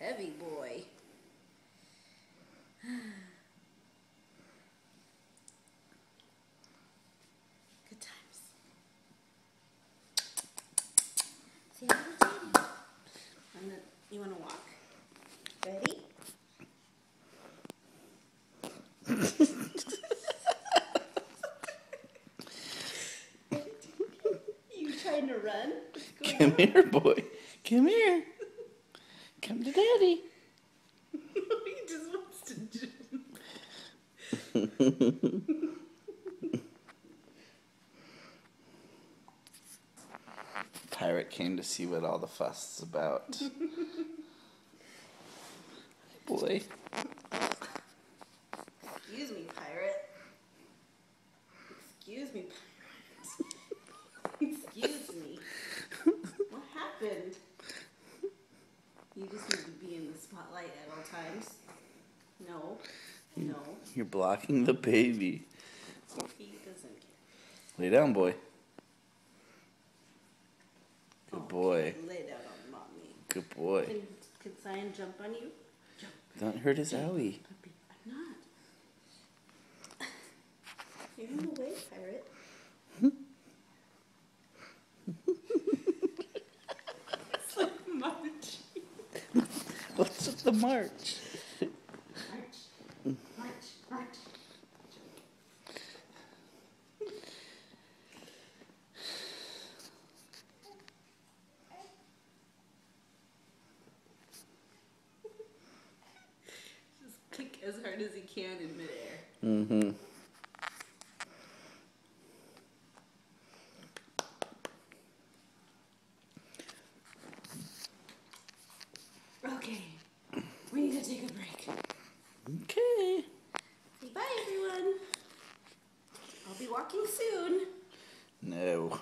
heavy boy. Good times. Say hi to Daddy. You want to walk? Ready? You trying to run? Come here, boy. Come here. Come to Daddy. He just wants to jump. Pirate came to see what all the fuss is about. Boy. Excuse me, pirate. Excuse me, pirate. Excuse me. What happened? You just need to be in the spotlight at all times. No. No. You're blocking the baby. He doesn't care. Lay down, boy. Good Oh, boy. okay. Lay down on mommy. Good boy. Can Cyan jump on you? Jump. Don't hurt his owie. Puppy. I'm not. You're in the way, pirate. It's like marching. What's with the march? March. March. March. Just kick as hard as he can in midair. Mm-hmm. Okay. We need to take a break. Okay. Say bye, everyone. I'll be walking soon. No.